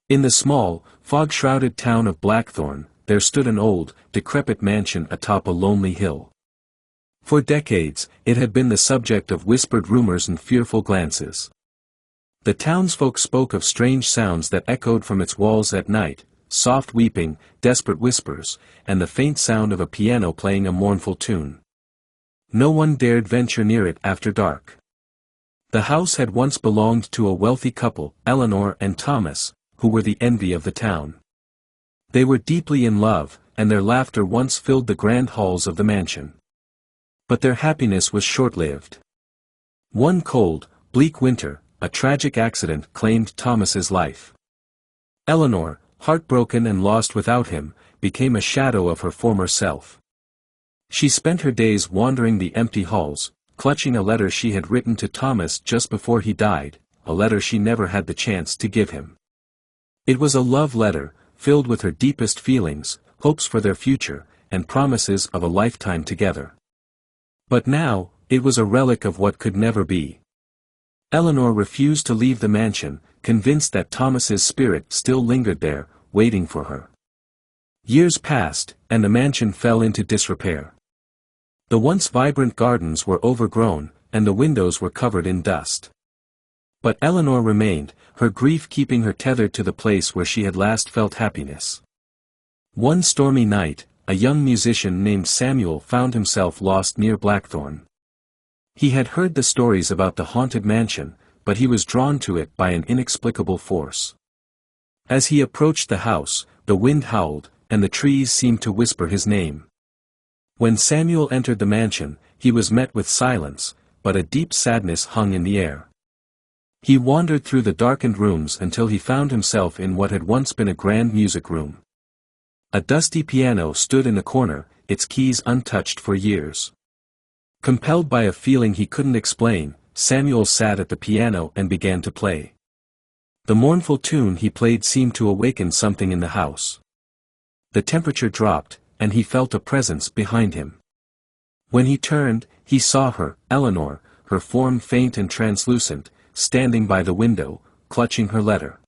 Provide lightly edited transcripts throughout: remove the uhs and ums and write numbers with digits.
In the small, fog-shrouded town of Blackthorn, there stood an old, decrepit mansion atop a lonely hill. For decades, it had been the subject of whispered rumors and fearful glances. The townsfolk spoke of strange sounds that echoed from its walls at night, soft weeping, desperate whispers, and the faint sound of a piano playing a mournful tune. No one dared venture near it after dark. The house had once belonged to a wealthy couple, Eleanor and Thomas, who were the envy of the town. They were deeply in love, and their laughter once filled the grand halls of the mansion. But their happiness was short-lived. One cold, bleak winter, a tragic accident claimed Thomas's life. Eleanor, heartbroken and lost without him, became a shadow of her former self. She spent her days wandering the empty halls, clutching a letter she had written to Thomas just before he died, a letter she never had the chance to give him. It was a love letter, filled with her deepest feelings, hopes for their future, and promises of a lifetime together. But now, it was a relic of what could never be. Eleanor refused to leave the mansion, convinced that Thomas's spirit still lingered there, waiting for her. Years passed, and the mansion fell into disrepair. The once vibrant gardens were overgrown, and the windows were covered in dust. But Eleanor remained, her grief keeping her tethered to the place where she had last felt happiness. One stormy night, a young musician named Samuel found himself lost near Blackthorn. He had heard the stories about the haunted mansion, but he was drawn to it by an inexplicable force. As he approached the house, the wind howled, and the trees seemed to whisper his name. When Samuel entered the mansion, he was met with silence, but a deep sadness hung in the air. He wandered through the darkened rooms until he found himself in what had once been a grand music room. A dusty piano stood in a corner, its keys untouched for years. Compelled by a feeling he couldn't explain, Samuel sat at the piano and began to play. The mournful tune he played seemed to awaken something in the house. The temperature dropped, and he felt a presence behind him. When he turned, he saw her, Eleanor, her form faint and translucent, standing by the window, clutching her letter.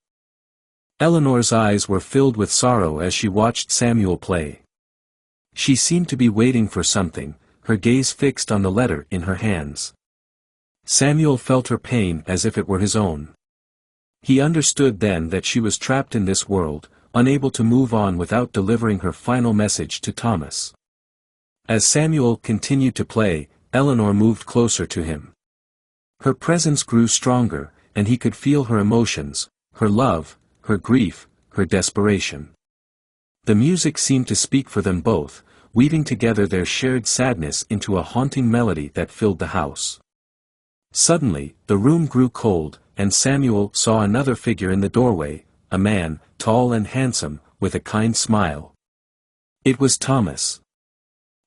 Eleanor's eyes were filled with sorrow as she watched Samuel play. She seemed to be waiting for something, her gaze fixed on the letter in her hands. Samuel felt her pain as if it were his own. He understood then that she was trapped in this world, unable to move on without delivering her final message to Thomas. As Samuel continued to play, Eleanor moved closer to him. Her presence grew stronger, and he could feel her emotions, her love, her grief, her desperation. The music seemed to speak for them both, weaving together their shared sadness into a haunting melody that filled the house. Suddenly, the room grew cold, and Samuel saw another figure in the doorway, a man, tall and handsome, with a kind smile. It was Thomas.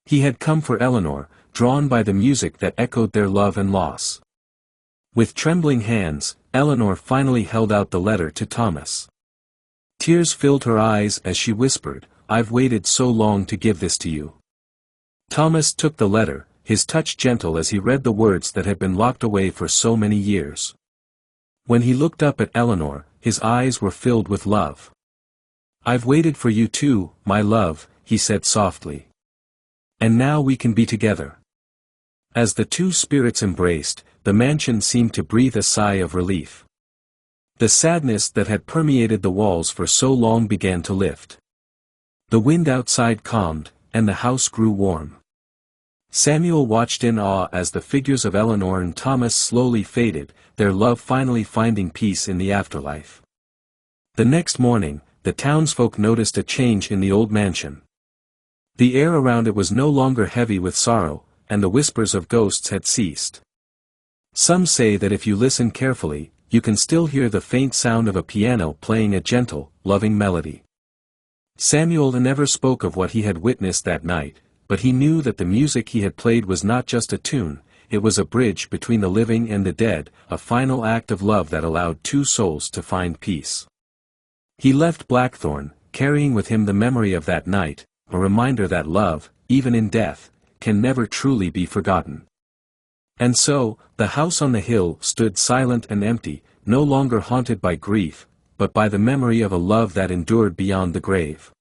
He had come for Eleanor, drawn by the music that echoed their love and loss. With trembling hands, Eleanor finally held out the letter to Thomas. Tears filled her eyes as she whispered, "I've waited so long to give this to you." Thomas took the letter, his touch gentle as he read the words that had been locked away for so many years. When he looked up at Eleanor, his eyes were filled with love. "I've waited for you too, my love," he said softly. "And now we can be together." As the two spirits embraced, the mansion seemed to breathe a sigh of relief. The sadness that had permeated the walls for so long began to lift. The wind outside calmed, and the house grew warm. Samuel watched in awe as the figures of Eleanor and Thomas slowly faded, their love finally finding peace in the afterlife. The next morning, the townsfolk noticed a change in the old mansion. The air around it was no longer heavy with sorrow, and the whispers of ghosts had ceased. Some say that if you listen carefully, you can still hear the faint sound of a piano playing a gentle, loving melody. Samuel never spoke of what he had witnessed that night, but he knew that the music he had played was not just a tune, it was a bridge between the living and the dead, a final act of love that allowed two souls to find peace. He left Blackthorn, carrying with him the memory of that night, a reminder that love, even in death, can never truly be forgotten. And so, the house on the hill stood silent and empty, no longer haunted by grief, but by the memory of a love that endured beyond the grave.